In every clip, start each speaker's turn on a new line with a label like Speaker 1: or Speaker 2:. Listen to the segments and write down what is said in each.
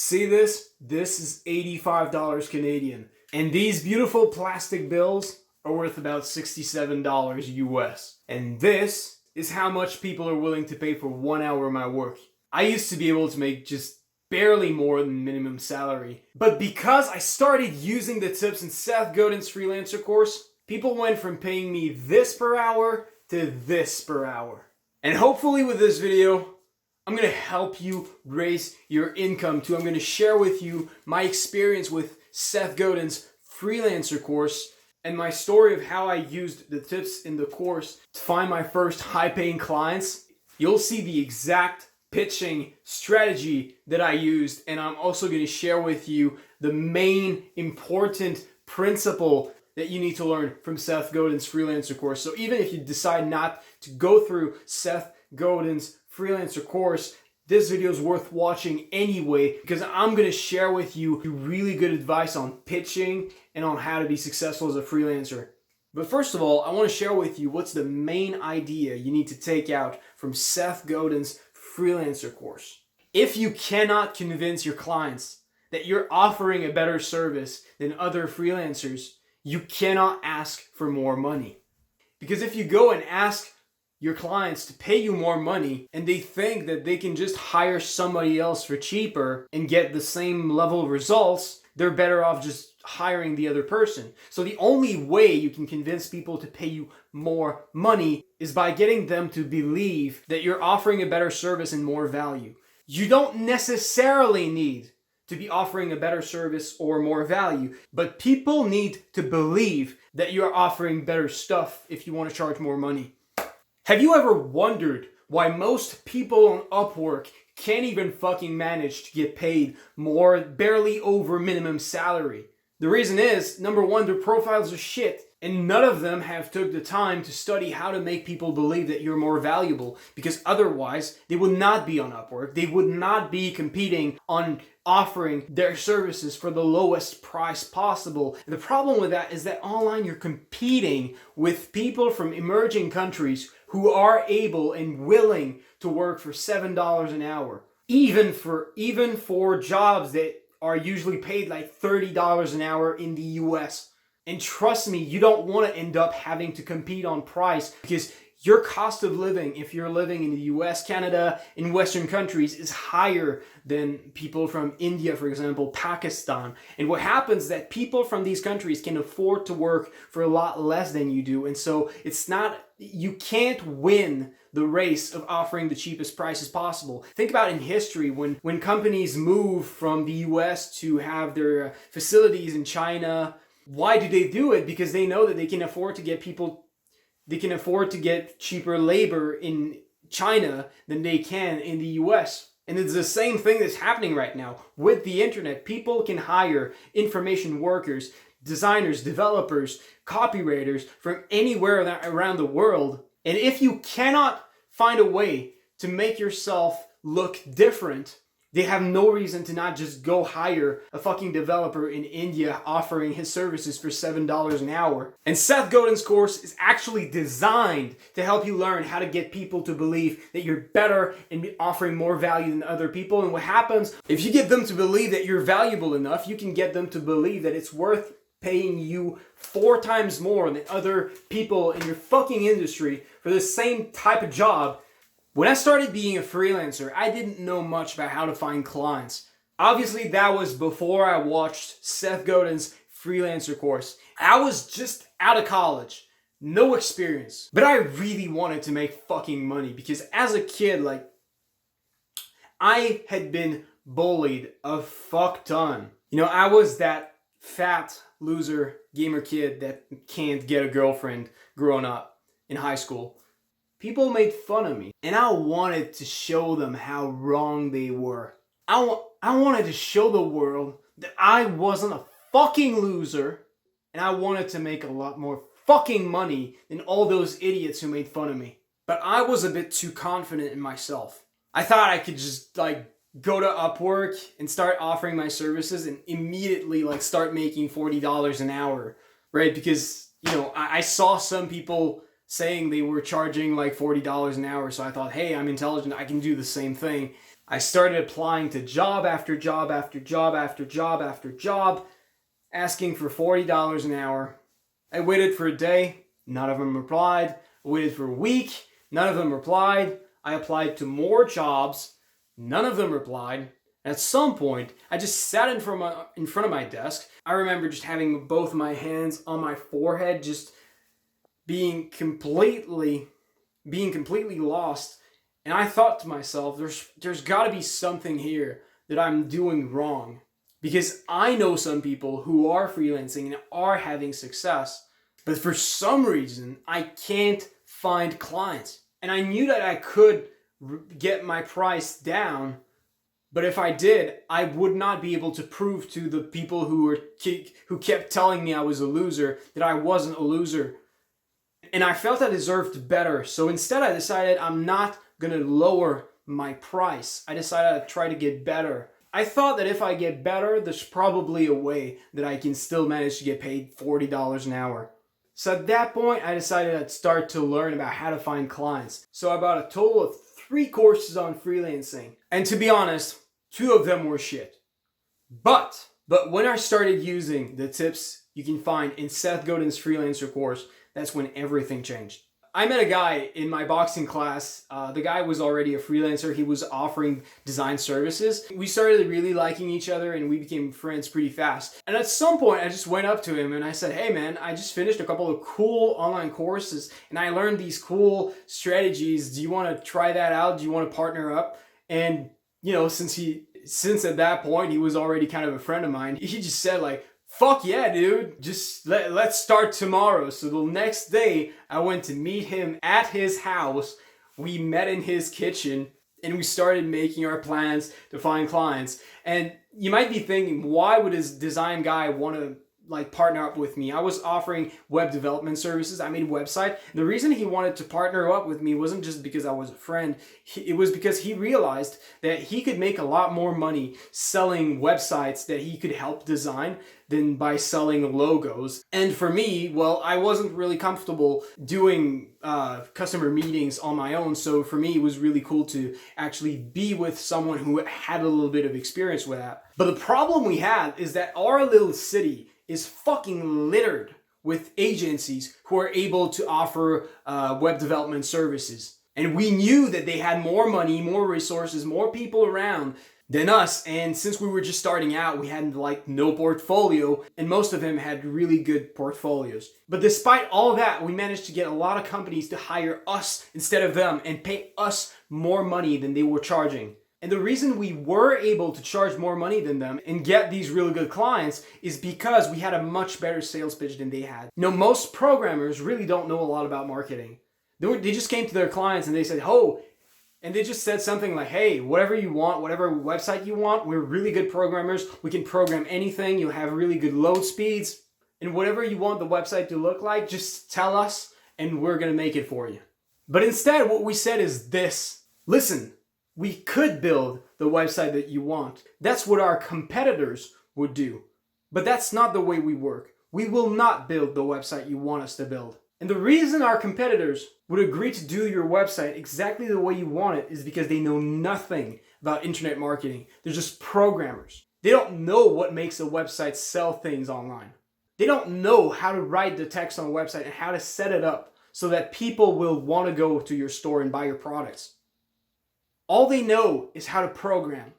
Speaker 1: See this? This is $85 Canadian. And these beautiful plastic bills are worth about $67 US. And this is how much people are willing to pay for 1 hour of my work. I used to be able to make just barely more than minimum salary. But because I started using the tips in Seth Godin's Freelancer course, people went from paying me this per hour to this per hour. And hopefully with this video, I'm going to help you raise your income too. I'm going to share with you my experience with Seth Godin's Freelancer course and my story of how I used the tips in the course to find my first high-paying clients. You'll see the exact pitching strategy that I used, and I'm also going to share with you the main important principle that you need to learn from Seth Godin's Freelancer course. So even if you decide not to go through Seth Godin's Freelancer course, this video is worth watching anyway, because I'm going to share with you really good advice on pitching and on how to be successful as a freelancer. But first of all, I want to share with you what's the main idea you need to take out from Seth Godin's Freelancer course. If you cannot convince your clients that you're offering a better service than other freelancers, you cannot ask for more money. Because if you go and ask your clients to pay you more money and they think that they can just hire somebody else for cheaper and get the same level of results, they're better off just hiring the other person. So the only way you can convince people to pay you more money is by getting them to believe that you're offering a better service and more value. You don't necessarily need to be offering a better service or more value, but people need to believe that you're offering better stuff if you want to charge more money. Have you ever wondered why most people on Upwork can't even fucking manage to get paid more, barely over minimum salary? The reason is, number one, their profiles are shit, and none of them have took the time to study how to make people believe that you're more valuable, because otherwise they would not be on Upwork. They would not be competing on offering their services for the lowest price possible. And the problem with that is that online you're competing with people from emerging countries who are able and willing to work for $7 an hour, even for jobs that are usually paid like $30 an hour in the US. And trust me, you don't want to end up having to compete on price, because your cost of living, if you're living in the US, Canada, in Western countries, is higher than people from India, for example, Pakistan. And what happens is that people from these countries can afford to work for a lot less than you do. And so you can't win the race of offering the cheapest prices possible. Think about in history when companies move from the US to have their facilities in China. Why do they do it? Because they know that they can afford to get cheaper labor in China than they can in the US. And it's the same thing that's happening right now. With the internet, people can hire information workers, designers, developers, copywriters from anywhere around the world. And if you cannot find a way to make yourself look different, they have no reason to not just go hire a fucking developer in India offering his services for $7 an hour. And Seth Godin's course is actually designed to help you learn how to get people to believe that you're better and offering more value than other people. And what happens, if you get them to believe that you're valuable enough, you can get them to believe that it's worth paying you 4 times more than other people in your fucking industry for the same type of job. When I started being a freelancer, I didn't know much about how to find clients. Obviously, that was before I watched Seth Godin's Freelancer course. I was just out of college, no experience. But I really wanted to make fucking money, because as a kid, I had been bullied a fuck ton. I was that fat loser gamer kid that can't get a girlfriend growing up in high school. People made fun of me, and I wanted to show them how wrong they were. I wanted to show the world that I wasn't a fucking loser, and I wanted to make a lot more fucking money than all those idiots who made fun of me. But I was a bit too confident in myself. I thought I could just go to Upwork and start offering my services and immediately start making $40 an hour, right? Because I saw some people saying they were charging $40 an hour. So I thought, hey, I'm intelligent, I can do the same thing. I started applying to job after job after job after job after job, asking for $40 an hour. I waited for a day, none of them replied. I waited for a week, none of them replied. I applied to more jobs, none of them replied. At some point, I just sat in front of my desk. I remember just having both my hands on my forehead, just being completely lost. And I thought to myself, there's got to be something here that I'm doing wrong. Because I know some people who are freelancing and are having success, but for some reason, I can't find clients. And I knew that I could get my price down, but if I did, I would not be able to prove to the people who kept telling me I was a loser that I wasn't a loser. And I felt I deserved better. So instead I decided I'm not going to lower my price. I decided I'd try to get better. I thought that if I get better, there's probably a way that I can still manage to get paid $40 an hour. So at that point, I decided I'd start to learn about how to find clients. So I bought a total of 3 courses on freelancing. And to be honest, 2 of them were shit. But when I started using the tips you can find in Seth Godin's Freelancer course, that's when everything changed. I met a guy in my boxing class. The guy was already a freelancer. He was offering design services. We started really liking each other and we became friends pretty fast. And at some point, I just went up to him and I said, hey man, I just finished a couple of cool online courses and I learned these cool strategies. Do you want to try that out? Do you want to partner up? And you know, since at that point he was already kind of a friend of mine, he just said like, fuck yeah, dude. Just let's start tomorrow. So the next day, I went to meet him at his house. We met in his kitchen and we started making our plans to find clients. And you might be thinking, why would this design guy want to like partner up with me? I was offering web development services. I made a website. The reason he wanted to partner up with me wasn't just because I was a friend. It was because he realized that he could make a lot more money selling websites that he could help design than by selling logos. And for me, well, I wasn't really comfortable doing customer meetings on my own. So for me, it was really cool to actually be with someone who had a little bit of experience with that. But the problem we had is that our little city is fucking littered with agencies who are able to offer web development services. And we knew that they had more money, more resources, more people around than us. And since we were just starting out, we had like no portfolio and most of them had really good portfolios. But despite all that, we managed to get a lot of companies to hire us instead of them and pay us more money than they were charging. And the reason we were able to charge more money than them and get these really good clients is because we had a much better sales pitch than they had. You know, most programmers really don't know a lot about marketing. They just came to their clients and they said, oh, and they just said something like, hey, whatever you want, whatever website you want, we're really good programmers. We can program anything. You'll have really good load speeds. And whatever you want the website to look like, just tell us and we're going to make it for you. But instead, what we said is this. Listen, we could build the website that you want. That's what our competitors would do. But that's not the way we work. We will not build the website you want us to build. And the reason our competitors would agree to do your website exactly the way you want it is because they know nothing about internet marketing. They're just programmers. They don't know what makes a website sell things online. They don't know how to write the text on a website and how to set it up so that people will want to go to your store and buy your products. All they know is how to program.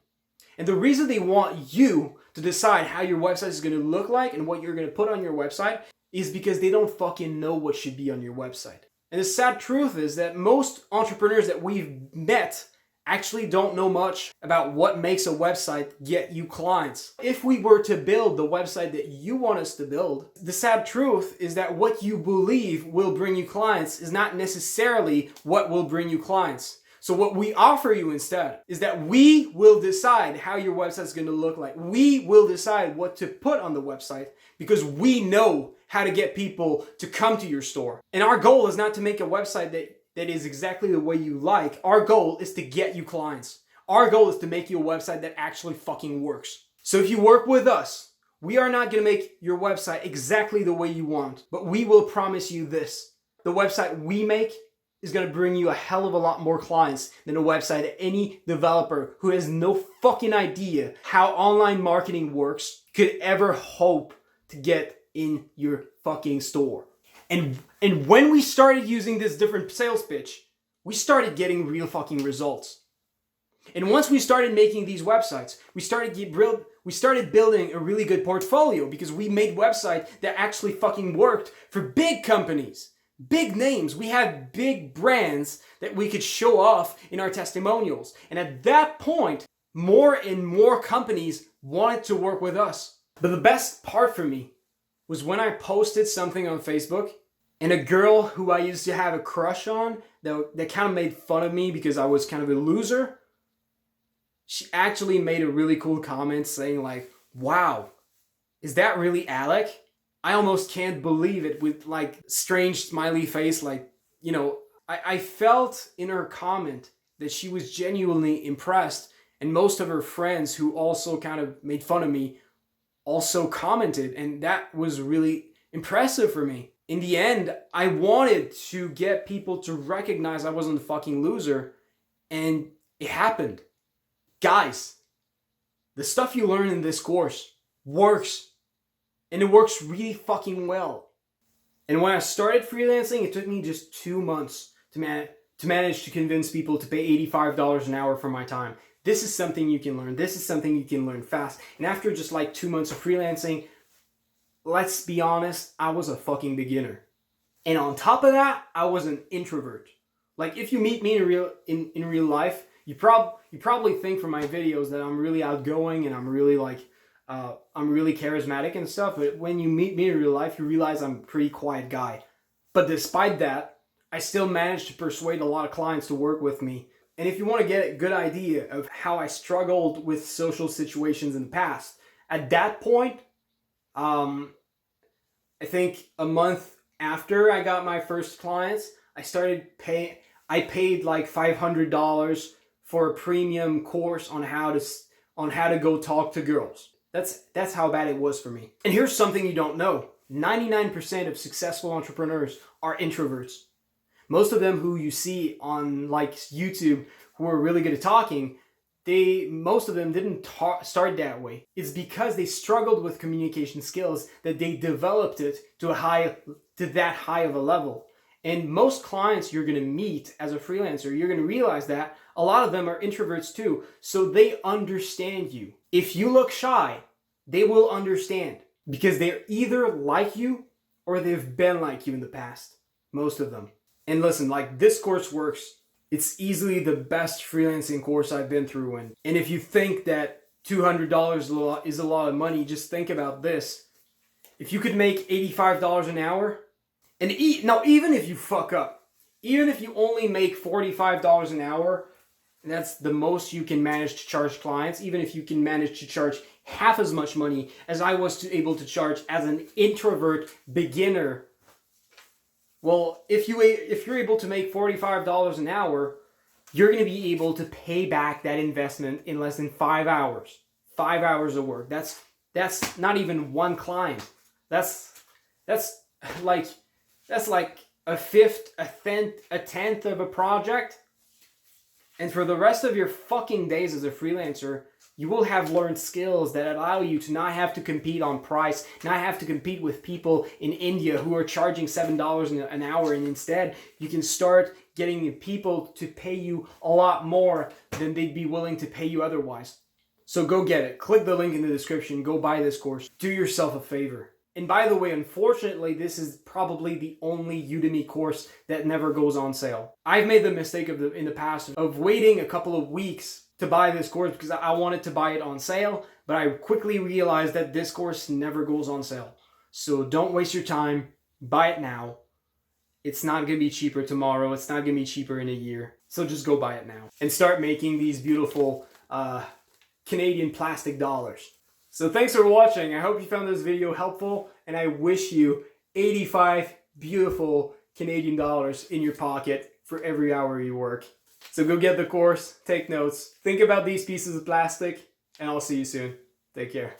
Speaker 1: And the reason they want you to decide how your website is going to look like and what you're going to put on your website is because they don't fucking know what should be on your website. And the sad truth is that most entrepreneurs that we've met actually don't know much about what makes a website get you clients. If we were to build the website that you want us to build, the sad truth is that what you believe will bring you clients is not necessarily what will bring you clients. So what we offer you instead is that we will decide how your website is going to look like. We will decide what to put on the website because we know how to get people to come to your store. And our goal is not to make a website that is exactly the way you like. Our goal is to get you clients. Our goal is to make you a website that actually fucking works. So if you work with us, we are not going to make your website exactly the way you want, but we will promise you this. The website we make is going to bring you a hell of a lot more clients than a website that any developer who has no fucking idea how online marketing works could ever hope to get in your fucking store. And when we started using this different sales pitch, we started getting real fucking results. And once we started making these websites, we started building a really good portfolio because we made websites that actually fucking worked for big companies, big names. We had big brands that we could show off in our testimonials. And at that point, more and more companies wanted to work with us. But the best part for me was when I posted something on Facebook and a girl who I used to have a crush on that kind of made fun of me because I was kind of a loser, she actually made a really cool comment saying like, wow, is that really Alec? I almost can't believe it, with like strange smiley face. Like, you know, I felt in her comment that she was genuinely impressed, and most of her friends who also kind of made fun of me also commented, and that was really impressive for me. In the end, I wanted to get people to recognize I wasn't a fucking loser, and it happened. Guys, the stuff you learn in this course works, and it works really fucking well. And when I started freelancing, it took me just 2 months to manage to convince people to pay $85 an hour for my time. This is something you can learn. This is something you can learn fast. And after just like 2 months of freelancing, let's be honest, I was a fucking beginner. And on top of that, I was an introvert. Like, if you meet me in real life, you probably think from my videos that I'm really outgoing and I'm really charismatic and stuff. But when you meet me in real life, you realize I'm a pretty quiet guy. But despite that, I still managed to persuade a lot of clients to work with me. And if you want to get a good idea of how I struggled with social situations in the past, at that point, I think a month after I got my first clients, I paid like $500 for a premium course on how to go talk to girls. That's how bad it was for me. And here's something you don't know. 99% of successful entrepreneurs are introverts. Most of them who you see on like YouTube who are really good at talking, most of them didn't start that way. It's because they struggled with communication skills that they developed it to that high of a level. And most clients you're going to meet as a freelancer, you're going to realize that a lot of them are introverts too, so they understand you. If you look shy, they will understand because they're either like you or they've been like you in the past. Most of them. And listen, like, this course works. It's easily the best freelancing course I've been through. And if you think that $200 is a lot of money, just think about this. If you could make $85 an hour, and now even if you fuck up, even if you only make $45 an hour, and that's the most you can manage to charge clients, even if you can manage to charge half as much money as I was able to charge as an introvert beginner. Well, if you're able to make $45 an hour, you're going to be able to pay back that investment in less than 5 hours. 5 hours of work. That's not even one client. That's like a fifth, a tenth of a project. And for the rest of your fucking days as a freelancer, you will have learned skills that allow you to not have to compete on price, not have to compete with people in India who are charging $7 an hour, and instead you can start getting people to pay you a lot more than they'd be willing to pay you otherwise. So go get it. Click the link in the description. Go buy this course. Do yourself a favor. And by the way, unfortunately, this is probably the only Udemy course that never goes on sale. I've made the mistake in the past of waiting a couple of weeks to buy this course because I wanted to buy it on sale, but I quickly realized that this course never goes on sale. So don't waste your time. Buy it now. It's not going to be cheaper tomorrow. It's not going to be cheaper in a year. So just go buy it now and start making these beautiful Canadian plastic dollars. So thanks for watching. I hope you found this video helpful, and I wish you 85 beautiful Canadian dollars in your pocket for every hour you work. So go get the course, take notes, think about these pieces of plastic, and I'll see you soon. Take care.